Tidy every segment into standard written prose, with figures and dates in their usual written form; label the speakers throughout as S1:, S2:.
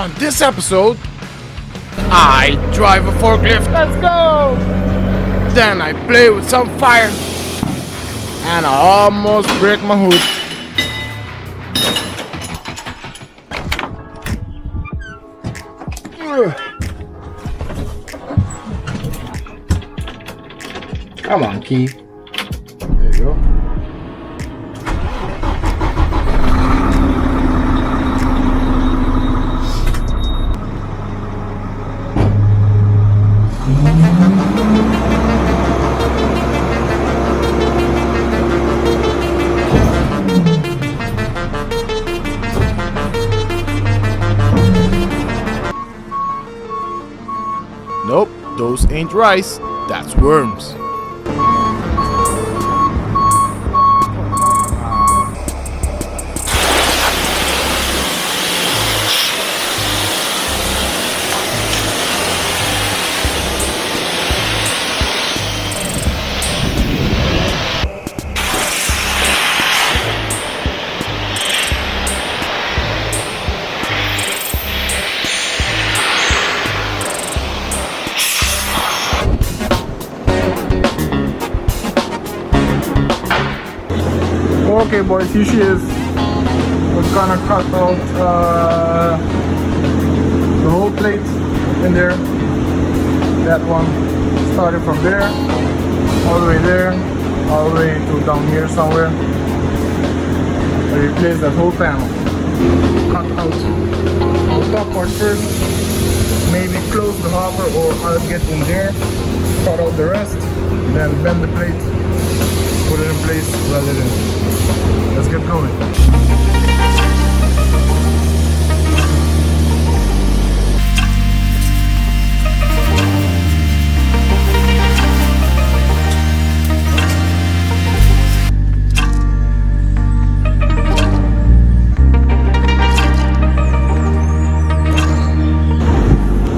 S1: On this episode, I drive a forklift. Let's go! Then I play with some fire. And I almost break my hood. Come on, Keith. There you go. Nope, those ain't rice, that's worms. Okay boys, here she is. We're gonna cut out the whole plate in there. That one, starting from there, all the way there, all the way to down here somewhere. I replace that whole panel. Cut out the top part first, maybe close the hopper or I'll get in there, cut out the rest, then bend the plate, put it in place, weld it in. Let's get going.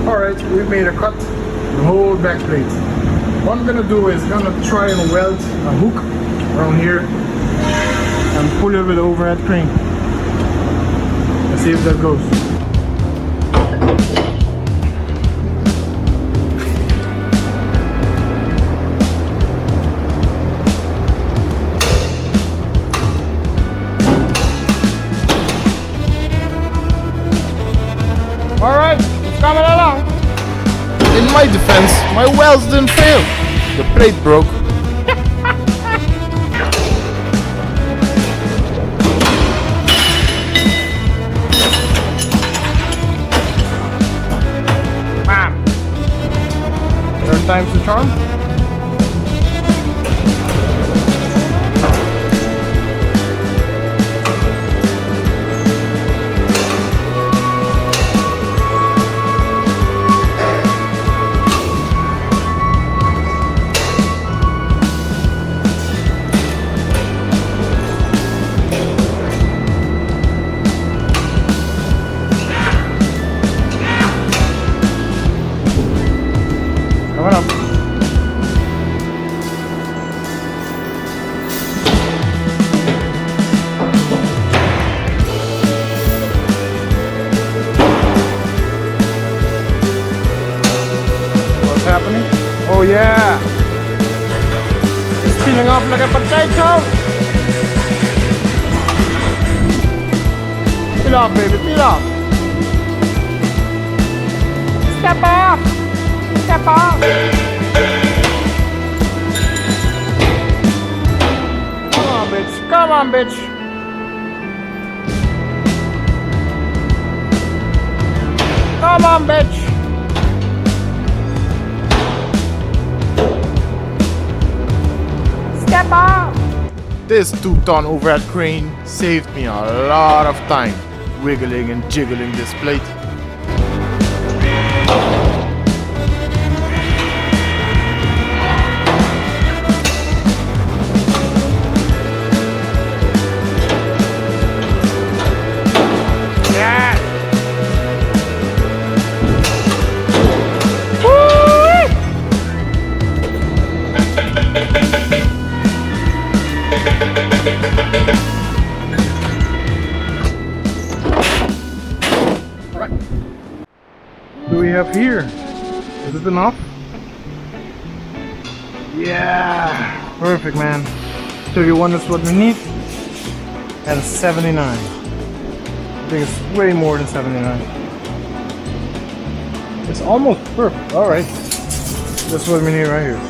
S1: Alright, we've made a cut, the whole back plate. What I'm gonna do is gonna try and weld a hook around here and pull it with the overhead crane. Let's see if that goes. Alright, it's coming along. In my defense, my welds didn't fail. The plate broke. Times the charm. Coming up. Happening? Oh yeah! It's peeling off like a potato! Peel off, baby, peel off! Step off! Step off! Come on, bitch! Come on, bitch! Come on, bitch! Step off! This 2-ton overhead crane saved me a lot of time wiggling and jiggling this plate. Yeah! Alright. have here? Is it enough? Yeah, perfect, man. 31 is what we need, and 79. I think it's way more than 79. It's almost perfect. All right, that's what we need right here.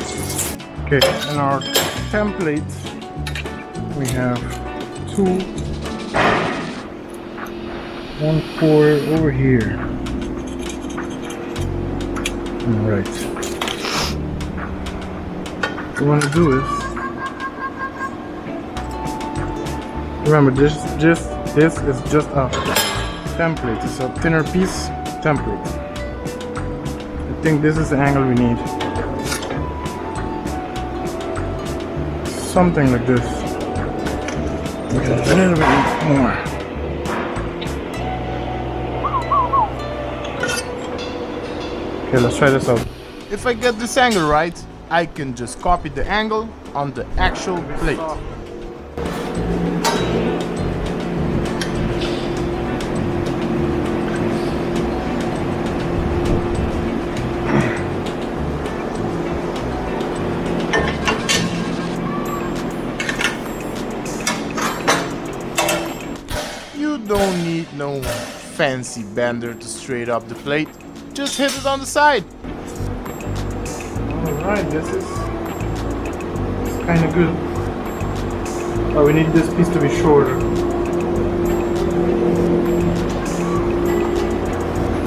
S1: Okay, in our template we have 1/4 over here. All right. What you want to do is, remember this is just a template. It's a thinner piece template. I think this is the angle we need. Something like this. Make it a little bit more. Okay, let's try this out. If I get this angle right, I can just copy the angle on the actual plate. You don't need no fancy bender to straighten up the plate. Just hit it on the side. Alright, this is kind of good. Oh, we need this piece to be shorter.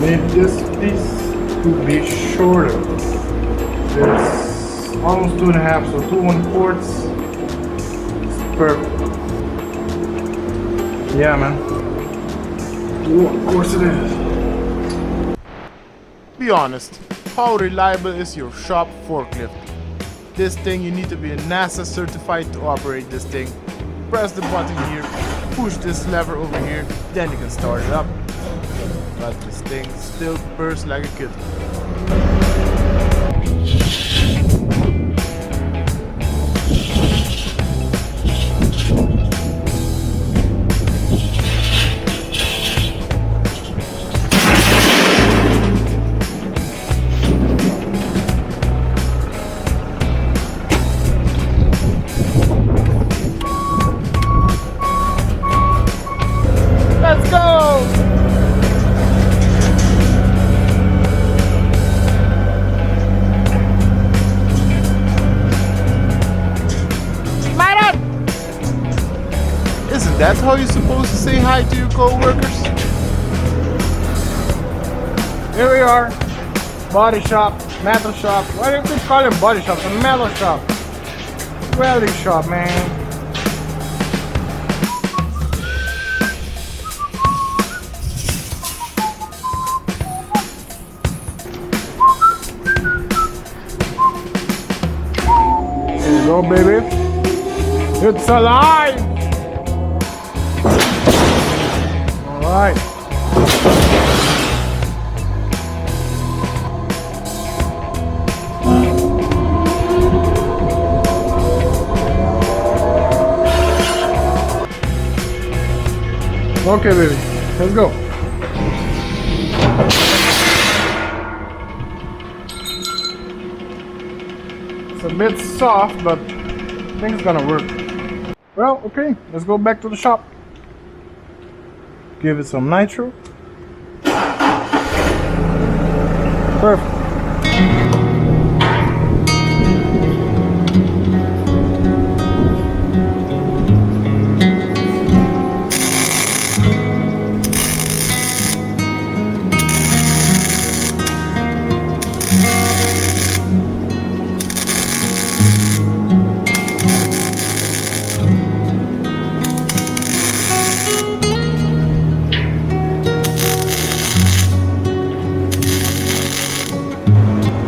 S1: We need this piece to be shorter. It's almost 2.5, so 2 1/4. It's perfect. Yeah, man. 2 1/4 it is. Be honest, how reliable is your shop forklift? This thing, you need to be a NASA certified to operate this thing. Press the button here, push this lever over here, then you can start it up. But this thing still purrs like a kid. Let's go! Smart! Isn't that how you're supposed to say hi to your co-workers? Here we are. Body shop, metal shop. Why do you keep calling body shop? It's a metal shop. Welding shop, man. Go, baby. It's alive. All right. Okay, baby. Let's go. It's a bit soft, but I think it's gonna work. Well, okay, let's go back to the shop. Give it some nitro. Perfect.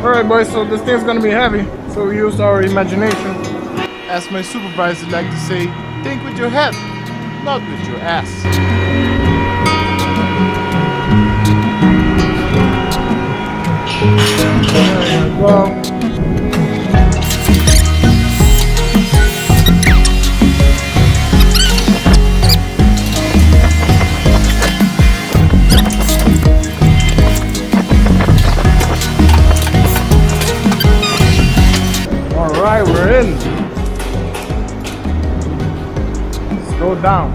S1: Alright boys, so this thing's gonna be heavy, so we use our imagination. As my supervisor like to say, think with your head, not with your ass. There you go. down.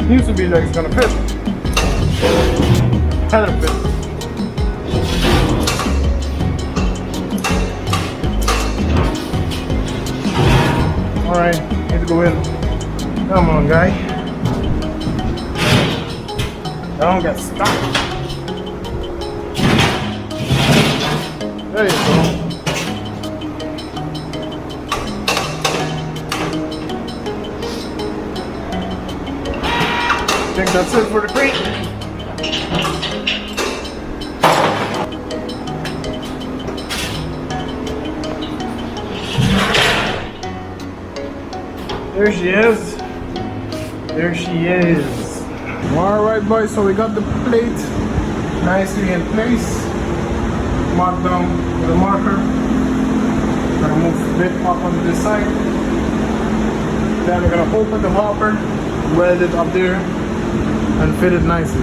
S1: Used to be like it's gonna fit. Hadn't fit. Alright, need to go in. Come on, guy. Don't get stuck. There you go. I think that's it for the crate. There she is. There she is. Alright boys, so we got the plate nicely in place. Marked down with a marker. Gonna move a bit up on this side. Then we're gonna open the hopper, weld it up there, and fit it nicely.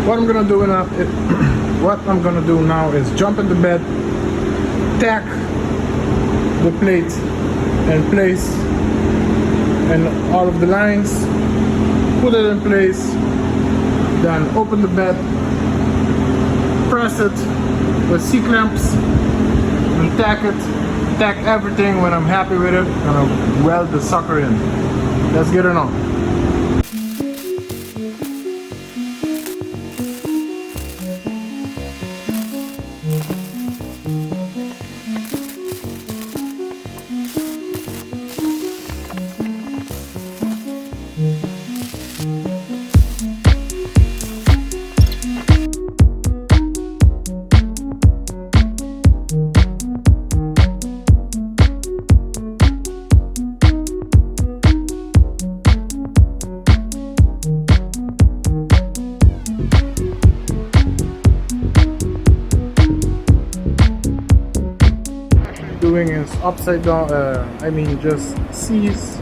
S1: What I'm gonna do now is jump in the bed, tack the plate in place and all of the lines, put it in place, then open the bed, press it with C-clamps and tack everything. When I'm happy with it, and I'll weld the sucker in. Let's get it on. Doing is upside down, I mean just C's.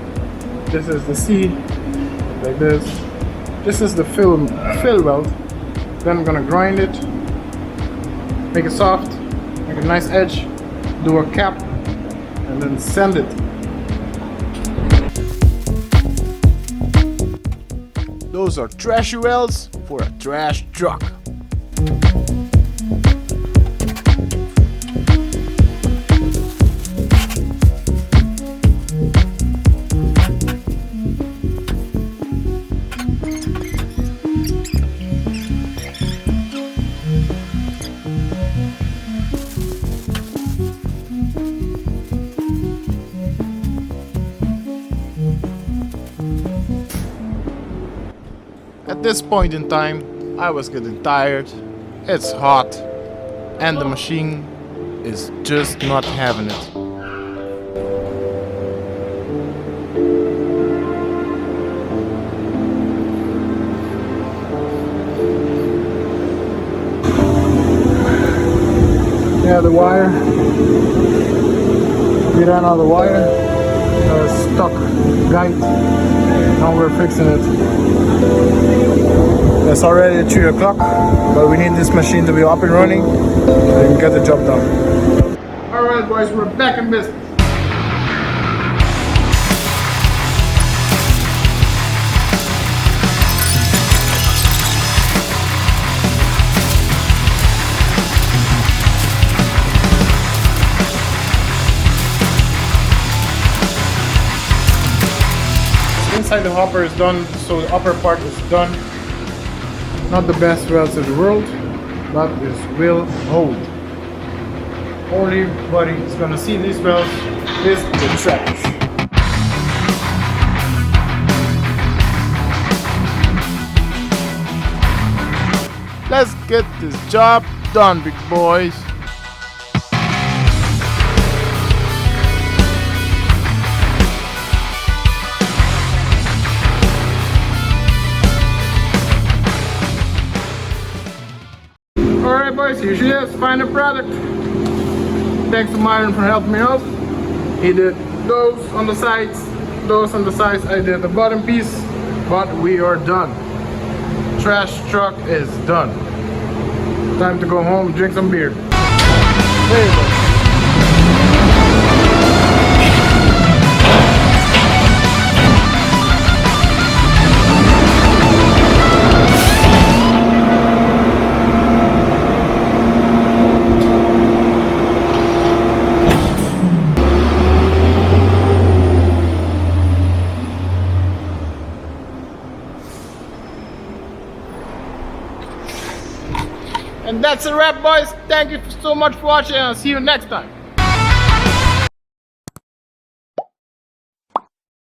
S1: This is the C, like this. This is the fill weld. Then I'm gonna grind it, make it soft, make a nice edge, do a cap, and then sand it. Those are trashy welds for a trash truck. At this point in time, I was getting tired, it's hot, and the machine is just not having it. Yeah, the wire. We ran out of the wire. Stuck guide. Now we're fixing it. It's already 3 o'clock, but we need this machine to be up and running and get the job done. Alright boys, we're back in business. Inside the hopper is done, so the upper part is done. Not the best welds in the world, but this will hold. Only body is gonna see these welds is the trash. Let's get this job done, big boys. Alright boys, here she is, final product. Thanks to Myron for helping me out. He did those on the sides, I did the bottom piece, but we are done. trash truck is done. Time to go home, drink some beer. There you go. And that's a wrap, boys. Thank you so much for watching, and I'll see you next time.